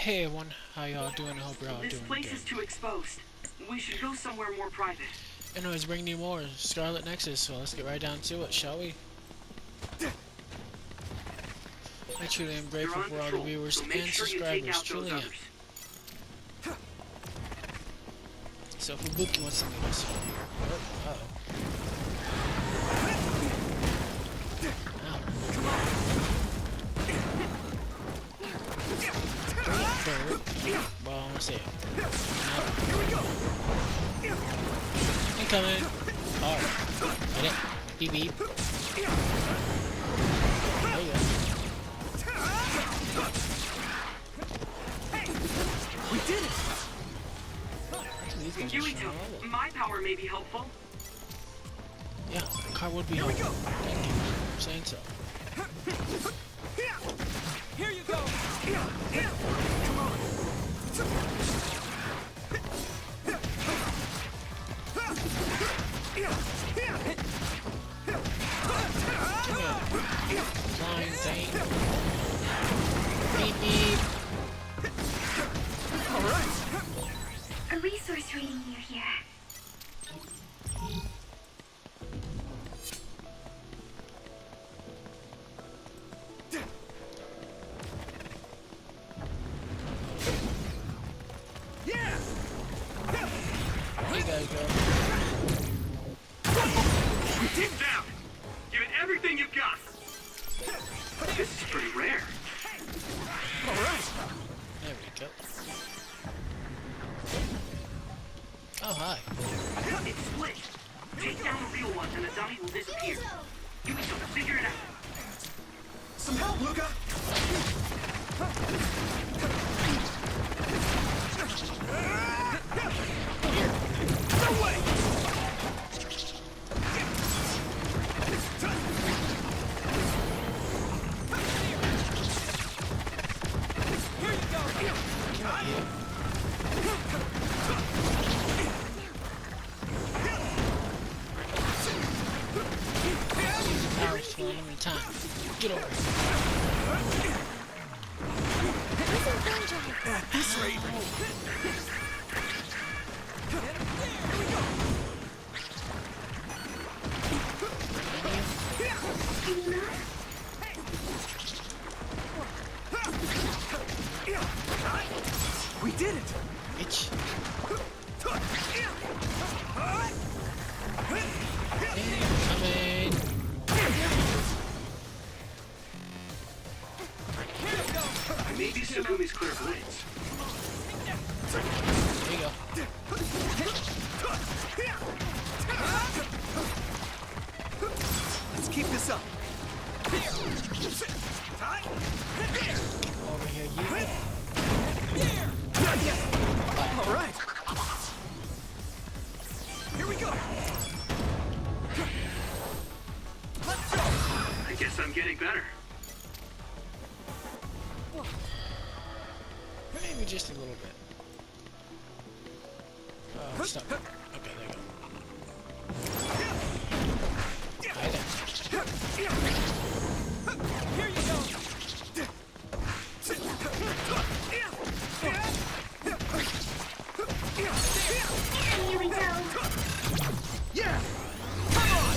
Hey everyone, how y'all doing? I hope you're all This doing place good. is too exposed. We should go somewhere more private. Anyways, bringing you more Scarlet Nexus, so let's get right down to it, shall we? I truly am grateful for all the viewers so make and sure subscribers, you take out truly those am. others. So Fubuki wants to meet us. Oh, uh-oh. Well, I want to say it. Incoming! Oh, get it? Beep beep. There you go. We did it! These guys are Yuito, strong. my power may be helpful. Yeah, the car would be helpful. Thank you for saying so. Here you go! Come on! Flying thing. Beep beep. Alright! A resource reading near here. Yeah! There you guys go. Get down! Give it everything you've got! This is pretty rare. Alright! There we go. Oh, hi. It's split. Take down the real one and the dummy will disappear. Yuito, figure it out. Some help, Luca! No way! Here you go! Power's flowing in time. Get over here. At this rate... We did it! Bitch. Incoming. Maybe Sukumi's clairvoyance. There you go. Let's keep this up. Over here, you. All right. Here we go. Let's go. I guess I'm getting better. Maybe just a little bit. Stop. Okay, there you go. Hi there. Here you go. Here we go. Yeah. Come on.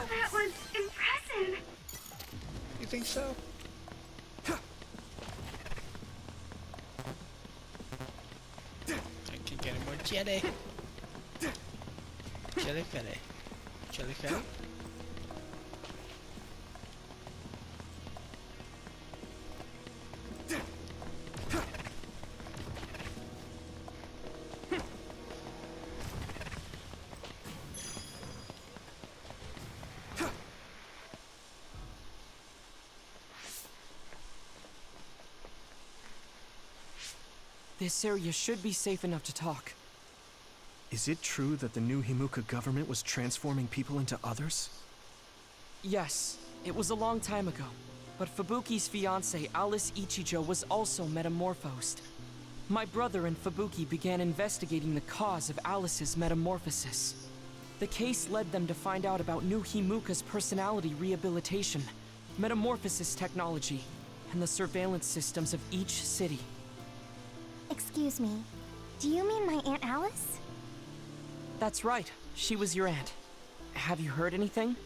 That was impressive. You think so? I can get him more jelly. Jelly fillet. Jelly fillet? This area should be safe enough to talk. Is it true that the new Himuka government was transforming people into others? Yes, it was a long time ago. But Fubuki's fiancée, Alice Ichijo, was also metamorphosed. My brother and Fubuki began investigating the cause of Alice's metamorphosis. The case led them to find out about new Himuka's personality rehabilitation, metamorphosis technology, and the surveillance systems of each city. Excuse me. Do you mean my Aunt Alice? That's right. She was your aunt. Have you heard anything?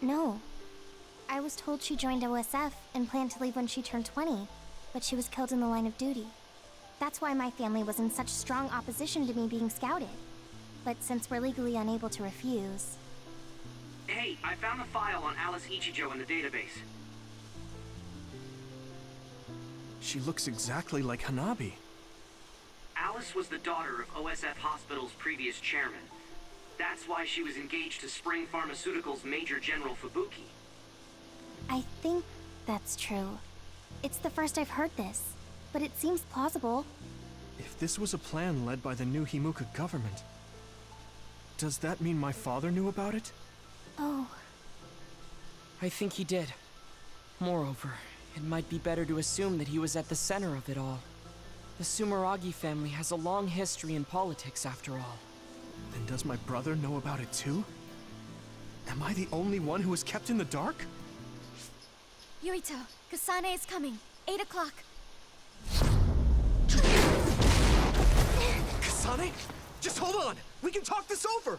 No. I was told she joined OSF and planned to leave when she turned 20, but she was killed in the line of duty. That's why my family was in such strong opposition to me being scouted. But since we're legally unable to refuse... Hey, I found the file on Alice Ichijo in the database. She looks exactly like Hanabi. Alice was the daughter of OSF Hospital's previous chairman. That's why she was engaged to Spring Pharmaceuticals Major General Fubuki. I think that's true. It's the first I've heard this, but it seems plausible. If this was a plan led by the new Himuka government, does that mean my father knew about it? Oh, I think he did. Moreover, it might be better to assume that he was at the center of it all. The Sumeragi family has a long history in politics, after all. Then does my brother know about it too? Am I the only one who is kept in the dark? Yuito, Kasane is coming. 8 o'clock. Kasane? Just hold on! We can talk this over!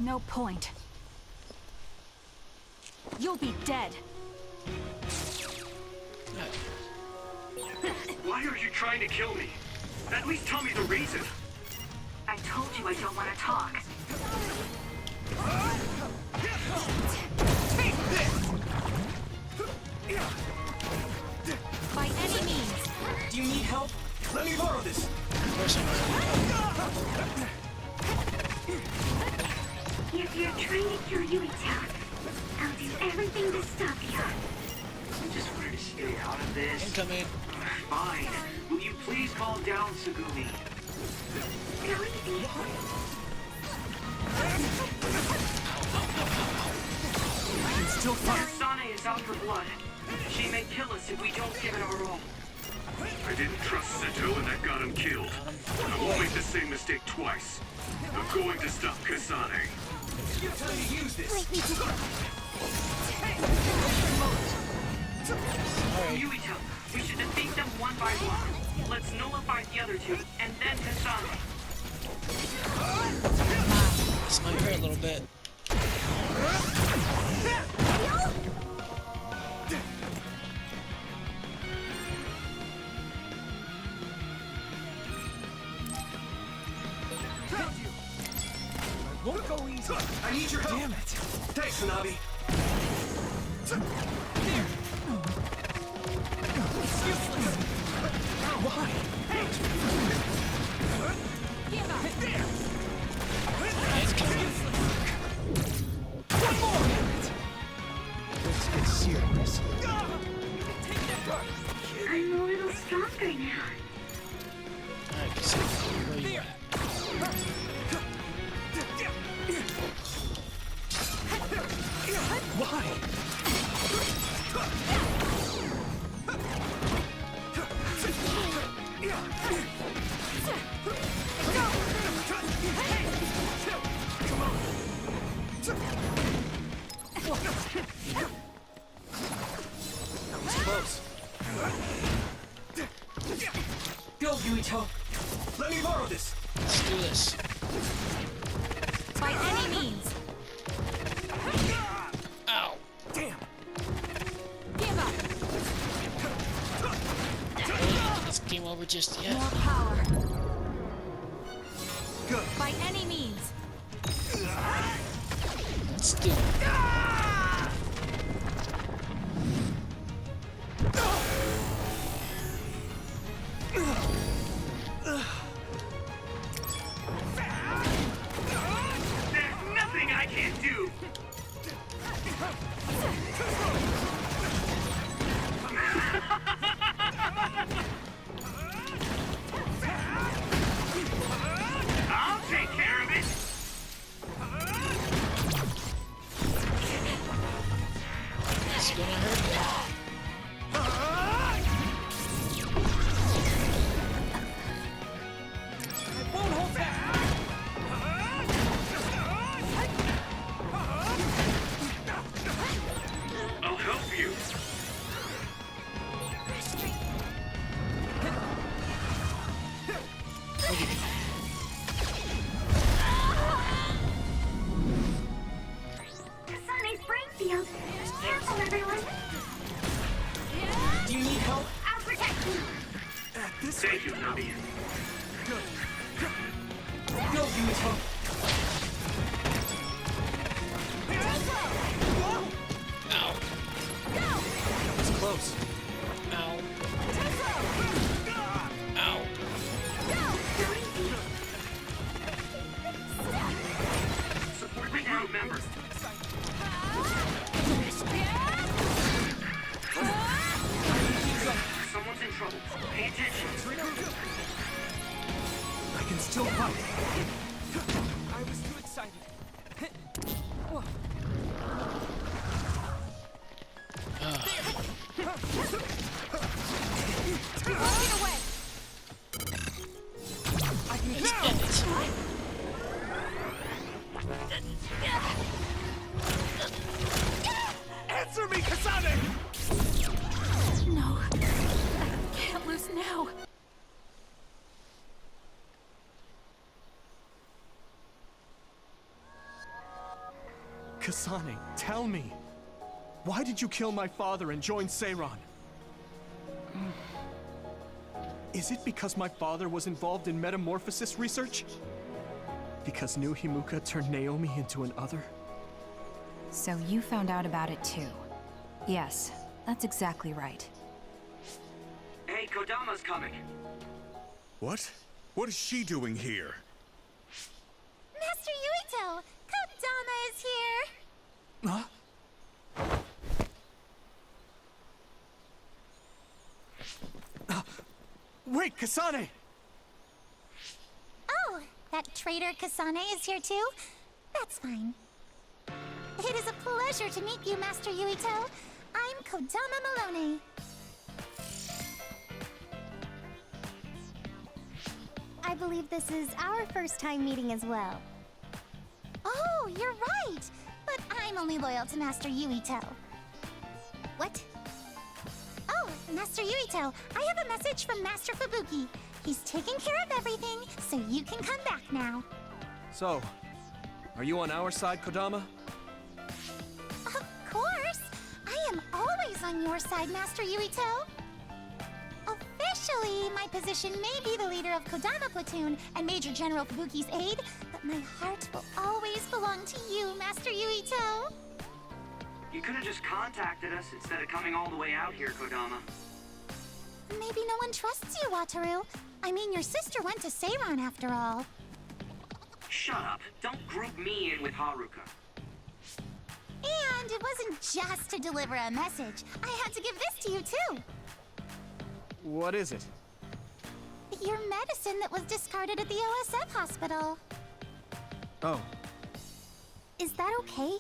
No point. You'll be dead. Why are you trying to kill me? At least tell me the reason. I told you I don't want to talk. Take this! By any means. Do you need help? Let me borrow this! Of course I'm not. If you're trying to kill Yuito, I'll do everything to stop you. I just wanted to stay out of this. Incoming. Fine. Will you please calm down, Sugumi? Go easy. I can still fight! Kasane is out for blood. She may kill us if we don't give it our all. I didn't trust Seto and that got him killed. I won't make the same mistake twice. I'm going to stop Kasane. You tell me to use this! Alright. Yuito, we should defeat them one by one. Let's nullify the other two, and then Kasane. This might hurt a little bit. Won't go easy! I need your help! Damn it! Thanks, Hanabi! It's useless! Why? One more! Let's get serious. I'm a little stronger now. Alright, Kasane, where you at? Why? That was close. Go, Yuito! Let me borrow this! Let's do this. By any means. Ow! Damn! Give up. This game over just yet. More power. Good! By any means. Let's do it. There's nothing I can't do! I'll take care of it! It's gonna hurt. Won't hold back! I'll help you. everyone. Do you need help? I'll protect you. Thank you, Nabi. Go, Yuito! Ow. That was close. Ow. Ow. Support the group members. Someone's in trouble. Pay attention. I can still fight. I was too excited. I can Let's get it. Answer me, Kasane! No. I can't lose now. Kasane, tell me. Why did you kill my father and join Seiran? Is it because my father was involved in metamorphosis research? Because New Himuka turned Naomi into an other? So you found out about it too. Yes, that's exactly right. Hey, Kodama's coming. What? What is she doing here? Master Yuito, Kodama is here. Huh? Wait, Kasane! Oh, that traitor Kasane is here too? That's fine. It is a pleasure to meet you, Master Yuito. I'm Kodama Malone. I believe this is our first time meeting as well. Oh, you're right! But I'm only loyal to Master Yuito. What? Oh, Master Yuito, I have a message from Master Fubuki. He's taking care of everything, so you can come back now. So, are you on our side, Kodama? Of course! I am always on your side, Master Yuito. Officially, my position may be the leader of Kodama Platoon and Major General Fubuki's aide, but my heart will always belong to you, Master Yuito. You could have just contacted us instead of coming all the way out here, Kodama. Maybe no one trusts you, Wataru. I mean, your sister went to Seiran after all. Shut up. Don't group me in with Haruka. And it wasn't just to deliver a message. I had to give this to you, too. What is it? Your medicine that was discarded at the OSF hospital. Oh, Is that okay?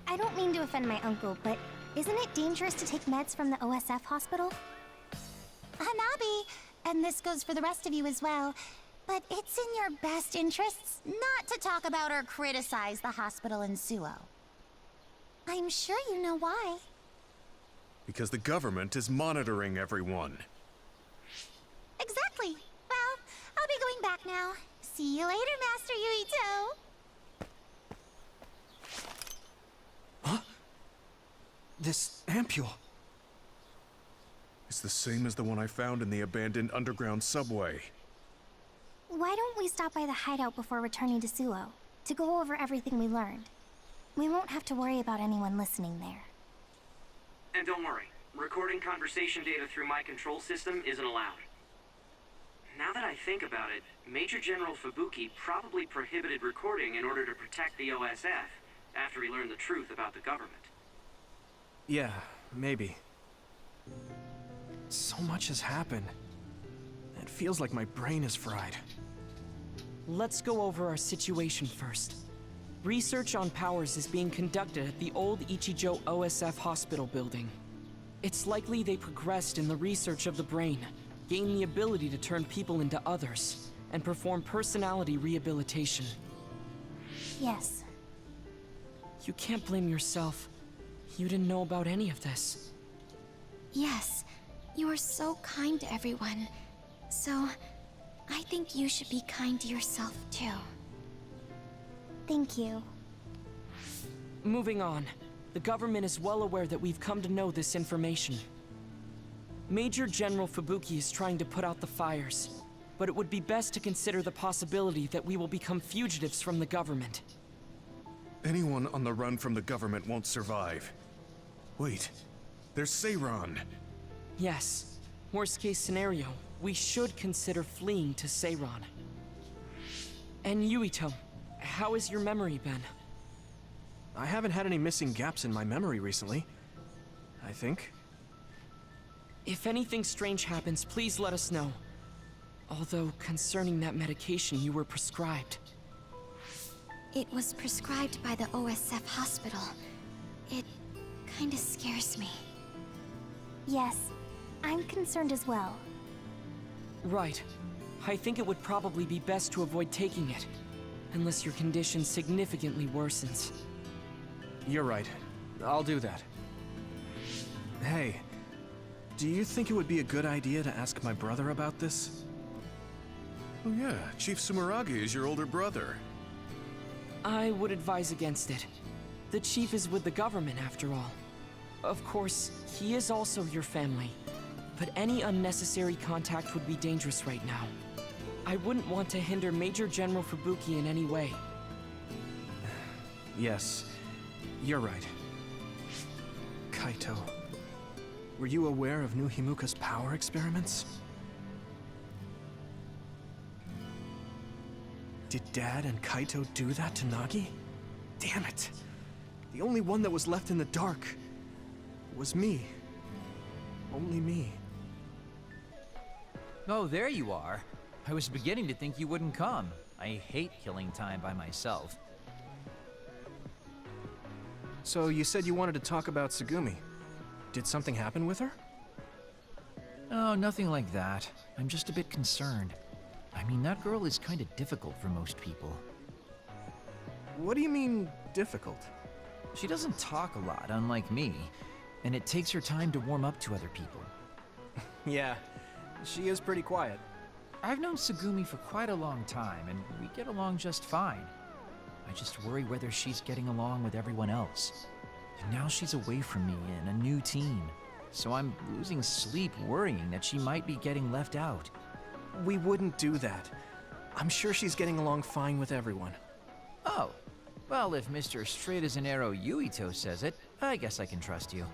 I don't mean to offend my uncle, but isn't it dangerous to take meds from the OSF hospital? Hanabi, and this goes for the rest of you as well, but it's in your best interests not to talk about or criticize the hospital in Suo. I'm sure you know why. Because the government is monitoring everyone. Exactly. Well, I'll be going back now. See you later, Master Yuito. this ampule. It's the same as the one I found in the abandoned underground subway. Why don't we stop by the hideout before returning to Suo to go over everything we learned? We won't have to worry about anyone listening there. And don't worry, recording conversation data through my control system isn't allowed. Now that I think about it, Major General Fubuki probably prohibited recording in order to protect the OSF after he learned the truth about the government. Yeah, maybe. So much has happened. It feels like my brain is fried. Let's go over our situation first. Research on powers is being conducted at the old Ichijo OSF hospital building. It's likely they progressed in the research of the brain, gained the ability to turn people into others, and perform personality rehabilitation. Yes. You can't blame yourself. You didn't know about any of this. Yes, you are so kind to everyone. So, I think you should be kind to yourself too. Thank you. Moving on. The government is well aware that we've come to know this information. Major General Fubuki is trying to put out the fires, but it would be best to consider the possibility that we will become fugitives from the government. Anyone on the run from the government won't survive. Wait, there's Seiran. Yes. Worst case scenario, we should consider fleeing to Seiran. And Yuito, how has your memory been? I haven't had any missing gaps in my memory recently. I think. If anything strange happens, please let us know. Although, concerning that medication you were prescribed. It was prescribed by the OSF hospital. It kinda scares me. Yes, I'm concerned as well. Right. I think it would probably be best to avoid taking it, unless your condition significantly worsens. You're right. I'll do that. Hey, do you think it would be a good idea to ask my brother about this? Oh yeah, Chief Sumeragi is your older brother. I would advise against it. The chief is with the government, after all. Of course, he is also your family, but any unnecessary contact would be dangerous right now. I wouldn't want to hinder Major General Fubuki in any way. Yes, you're right. Kaito, were you aware of new Himuka's power experiments? Did Dad and Kaito do that to Nagi? Damn it! The only one that was left in the dark was me. Only me. Oh, there you are. I was beginning to think you wouldn't come. I hate killing time by myself. So you said you wanted to talk about Tsugumi. Did something happen with her? Oh, nothing like that. I'm just a bit concerned. I mean, that girl is kind of difficult for most people. What do you mean, difficult? She doesn't talk a lot, unlike me, and it takes her time to warm up to other people. Yeah, she is pretty quiet. I've known Tsugumi for quite a long time, and we get along just fine. I just worry whether she's getting along with everyone else. And now she's away from me in a new team, so I'm losing sleep worrying that she might be getting left out. We wouldn't do that. I'm sure she's getting along fine with everyone. Oh, well, if Mr. Straight as an Arrow Yuito says it, I guess I can trust you.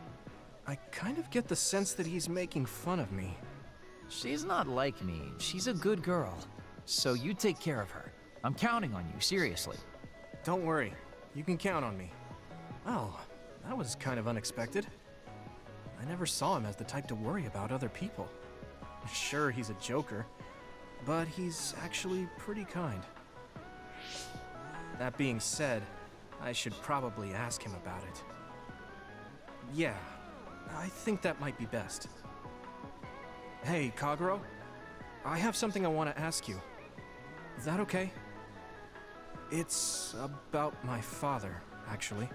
I kind of get the sense that he's making fun of me. She's not like me. She's a good girl. So you take care of her. I'm counting on you, seriously. Don't worry. You can count on me. Well, that was kind of unexpected. I never saw him as the type to worry about other people. Sure, he's a joker, but he's actually pretty kind. That being said, I should probably ask him about it. Yeah, I think that might be best. Hey, Kagero, I have something I want to ask you. Is that okay? It's about my father, actually.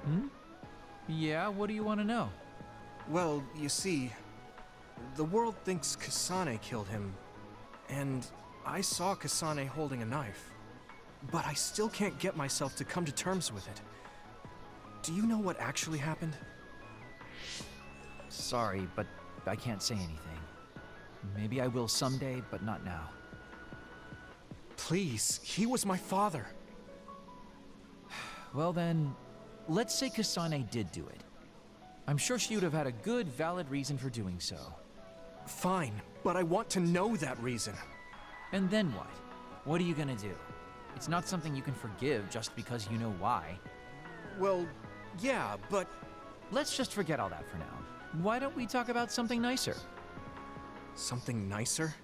Hmm? Yeah, what do you want to know? Well, you see, the world thinks Kasane killed him, and I saw Kasane holding a knife. But I still can't get myself to come to terms with it. Do you know what actually happened? Sorry, but I can't say anything. Maybe I will someday, but not now. Please, he was my father. Well then, let's say Kasane did do it. I'm sure she would have had a good, valid reason for doing so. Fine, but I want to know that reason. And then what? What are you gonna do? It's not something you can forgive just because you know why. Well, yeah, but... Let's just forget all that for now. Why don't we talk about something nicer? Something nicer?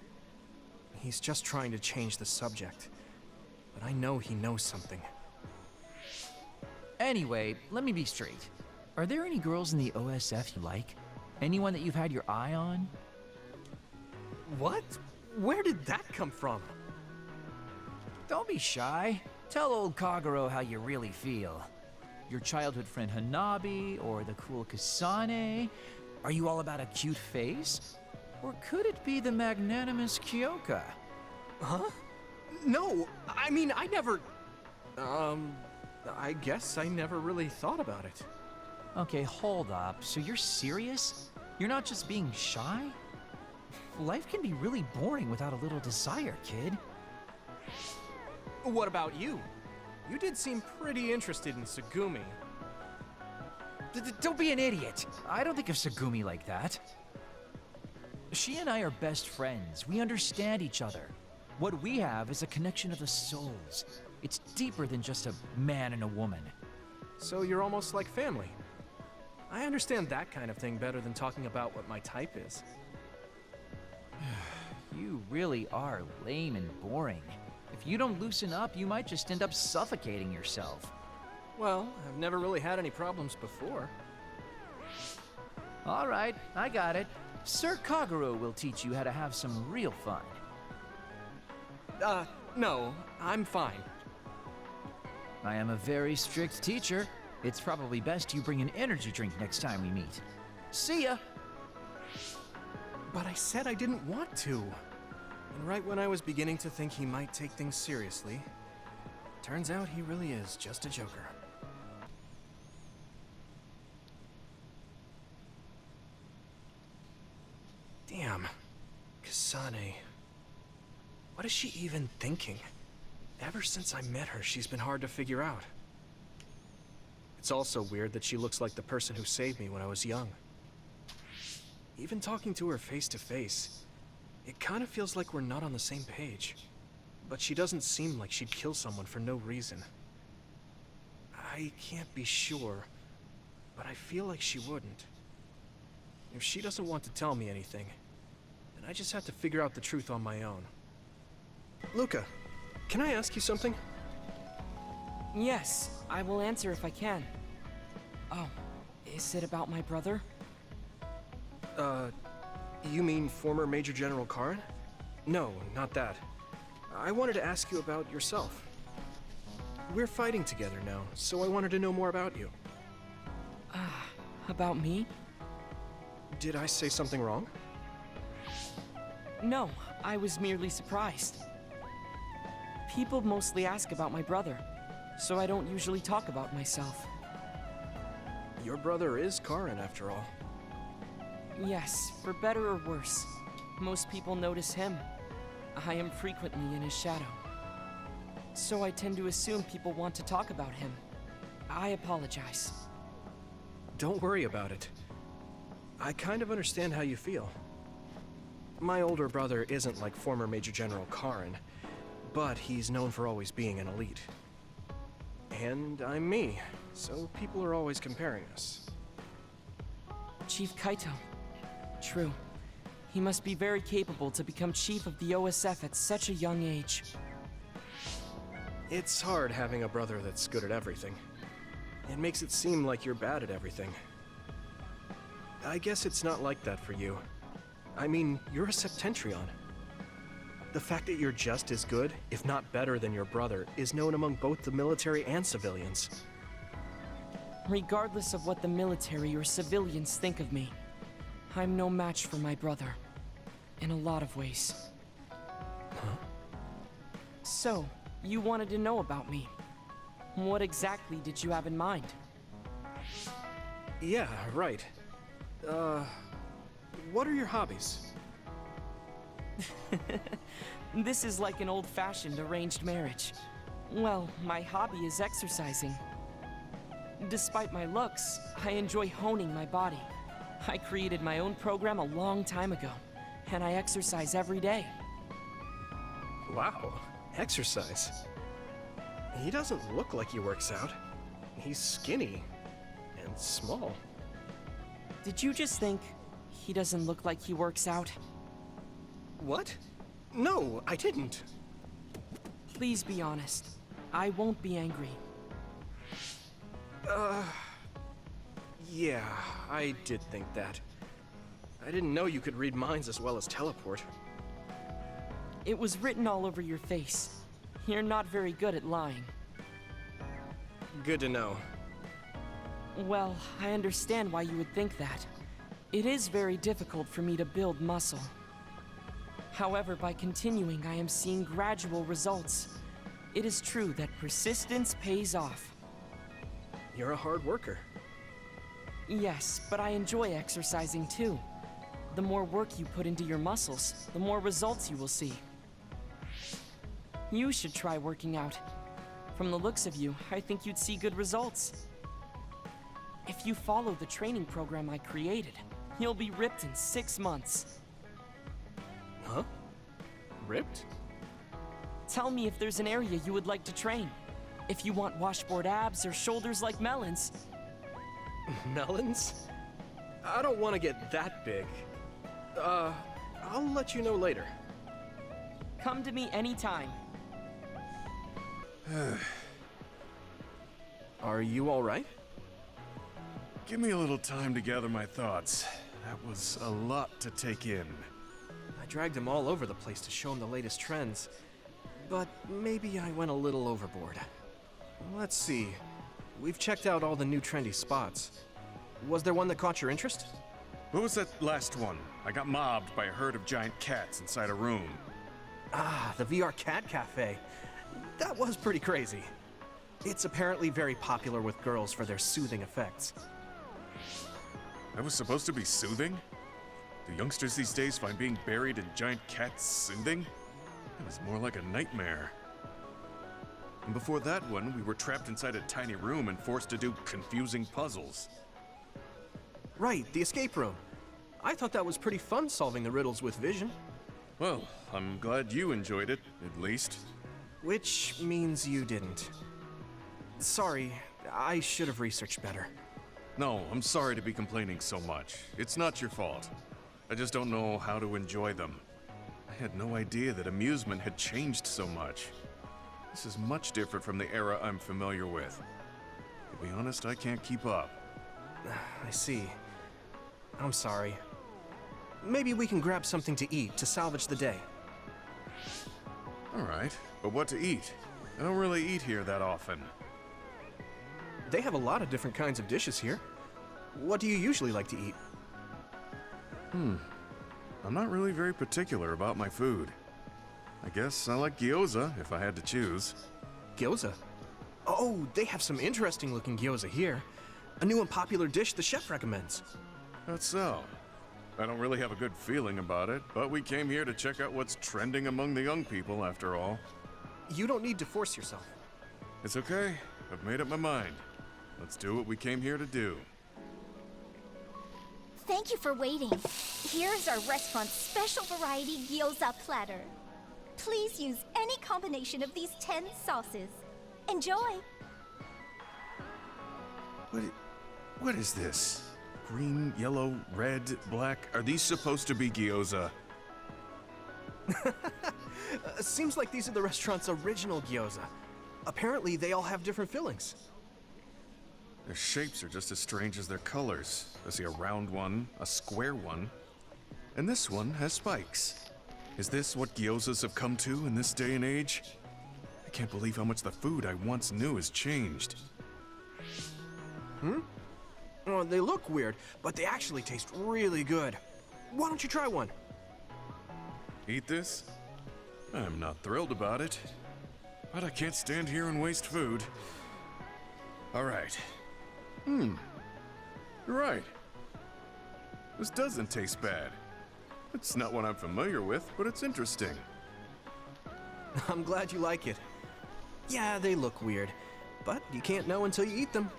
He's just trying to change the subject. But I know he knows something. Anyway, let me be straight. Are there any girls in the OSF you like? Anyone that you've had your eye on? What? Where did that come from? Don't be shy. Tell old Kagero how you really feel. Your childhood friend Hanabi, or the cool Kasane? Are you all about a cute face? Or could it be the magnanimous Kyoka? Huh? No, I mean, I never... I guess I never really thought about it. Okay, hold up. So you're serious? You're not just being shy? Life can be really boring without a little desire, kid. What about you? You did seem pretty interested in Tsugumi. Don't be an idiot. I don't think of Tsugumi like that. She and I are best friends. We understand each other. What we have is a connection of the souls. It's deeper than just a man and a woman. So you're almost like family. I understand that kind of thing better than talking about what my type is. You really are lame and boring. If you don't loosen up, you might just end up suffocating yourself. Well, I've never really had any problems before. All right, I got it. Sir Kagero will teach you how to have some real fun. No, I'm fine. I am a very strict teacher. It's probably best you bring an energy drink next time we meet. See ya! But I said I didn't want to. And right when I was beginning to think he might take things seriously, turns out he really is just a joker. Damn. Kasane. What is she even thinking? Ever since I met her, she's been hard to figure out. It's also weird that she looks like the person who saved me when I was young. Even talking to her face to face, it kind of feels like we're not on the same page. But she doesn't seem like she'd kill someone for no reason. I can't be sure, but I feel like she wouldn't. If she doesn't want to tell me anything, then I just have to figure out the truth on my own. Luca, can I ask you something? Yes, I will answer if I can. Oh, is it about my brother? You mean former Major General Karin? No, not that. I wanted to ask you about yourself. We're fighting together now, so I wanted to know more about you. About me? Did I say something wrong? No, I was merely surprised. People mostly ask about my brother, so I don't usually talk about myself. Your brother is Karin, after all. Yes, for better or worse. Most people notice him. I am frequently in his shadow. So I tend to assume people want to talk about him. I apologize. Don't worry about it. I kind of understand how you feel. My older brother isn't like former Major General Karin, but he's known for always being an elite. And I'm me, so people are always comparing us. Chief Kaito. True. He must be very capable to become chief of the OSF at such a young age. It's hard having a brother that's good at everything. It makes it seem like you're bad at everything. I guess it's not like that for you. I mean, you're a Septentrion. The fact that you're just as good, if not better than your brother, is known among both the military and civilians. Regardless of what the military or civilians think of me, I'm no match for my brother. In a lot of ways. Huh? So, you wanted to know about me. What exactly did you have in mind? Yeah, right. What are your hobbies? This is like an old-fashioned arranged marriage. Well, my hobby is exercising. Despite my looks, I enjoy honing my body. I created my own program a long time ago, and I exercise every day. Wow, exercise. He doesn't look like he works out. He's skinny and small. Did you just think he doesn't look like he works out? What? No, I didn't. Please be honest. I won't be angry. Yeah, I did think that. I didn't know you could read minds as well as teleport. It was written all over your face. You're not very good at lying. Good to know. Well, I understand why you would think that. It is very difficult for me to build muscle. However, by continuing, I am seeing gradual results. It is true that persistence pays off. You're a hard worker. Yes, but I enjoy exercising too. The more work you put into your muscles, the more results you will see. You should try working out. From the looks of you, I think you'd see good results. If you follow the training program I created, you'll be ripped in 6 months. Huh? Ripped? Tell me if there's an area you would like to train. If you want washboard abs or shoulders like melons. Melons? I don't want to get that big. I'll let you know later. Come to me anytime. Are you all right? Give me a little time to gather my thoughts. That was a lot to take in. I dragged him all over the place to show him the latest trends, but maybe I went a little overboard. Let's see. We've checked out all the new trendy spots. Was there one that caught your interest? What was that last one? I got mobbed by a herd of giant cats inside a room. Ah, the VR Cat Cafe. That was pretty crazy. It's apparently very popular with girls for their soothing effects. That was supposed to be soothing? Do youngsters these days find being buried in giant cats soothing? It was more like a nightmare. And before that one, we were trapped inside a tiny room and forced to do confusing puzzles. Right, the escape room. I thought that was pretty fun solving the riddles with vision. Well, I'm glad you enjoyed it, at least. Which means you didn't. Sorry, I should have researched better. No, I'm sorry to be complaining so much. It's not your fault. I just don't know how to enjoy them. I had no idea that amusement had changed so much. This is much different from the era I'm familiar with. To be honest, I can't keep up. I see. I'm sorry. Maybe we can grab something to eat to salvage the day. All right, but what to eat? I don't really eat here that often. They have a lot of different kinds of dishes here. What do you usually like to eat? I'm not really very particular about my food. I guess I like gyoza if I had to choose. Gyoza? Oh, they have some interesting looking gyoza here. A new and popular dish the chef recommends. That's so. I don't really have a good feeling about it, but we came here to check out what's trending among the young people after all. You don't need to force yourself. It's okay. I've made up my mind. Let's do what we came here to do. Thank you for waiting. Here's our restaurant's special variety gyoza platter. Please use any combination of these 10 sauces. Enjoy! What is this? Green, yellow, red, black. Are these supposed to be gyoza? Seems like these are the restaurant's original gyoza. Apparently, they all have different fillings. Their shapes are just as strange as their colors. I see a round one, a square one, and this one has spikes. Is this what gyozas have come to in this day and age? I can't believe how much the food I once knew has changed. Well, they look weird, but they actually taste really good. Why don't you try one? Eat this? I'm not thrilled about it, but I can't stand here and waste food. All right. You're right. This doesn't taste bad. It's not what I'm familiar with, but it's interesting. I'm glad you like it. Yeah, they look weird, but you can't know until you eat them.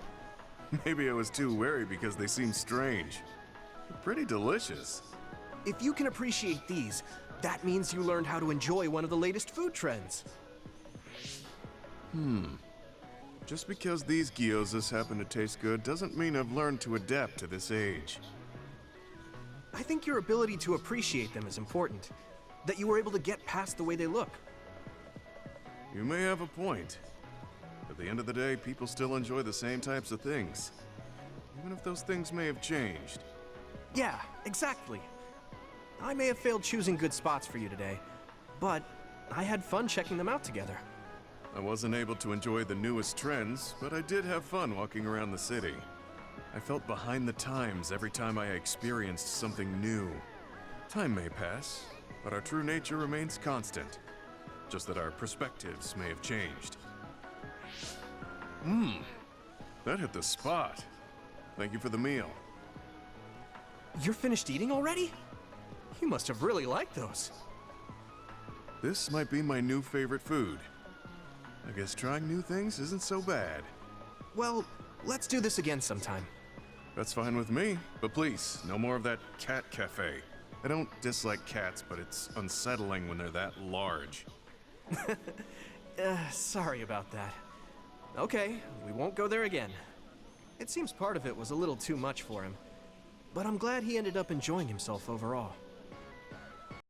Maybe I was too wary because they seem strange. They're pretty delicious. If you can appreciate these, that means you learned how to enjoy one of the latest food trends. Just because these gyozas happen to taste good doesn't mean I've learned to adapt to this age. I think your ability to appreciate them is important. That you were able to get past the way they look. You may have a point. At the end of the day, people still enjoy the same types of things. Even if those things may have changed. Yeah, exactly. I may have failed choosing good spots for you today, but I had fun checking them out together. I wasn't able to enjoy the newest trends, but I did have fun walking around the city. I felt behind the times every time I experienced something new. Time may pass, but our true nature remains constant. Just that our perspectives may have changed. That hit the spot. Thank you for the meal. You're finished eating already? You must have really liked those. This might be my new favorite food. I guess trying new things isn't so bad. Well, let's do this again sometime. That's fine with me, but please, no more of that cat cafe. I don't dislike cats, but it's unsettling when they're that large. Sorry about that. Okay, we won't go there again. It seems part of it was a little too much for him. But I'm glad he ended up enjoying himself overall.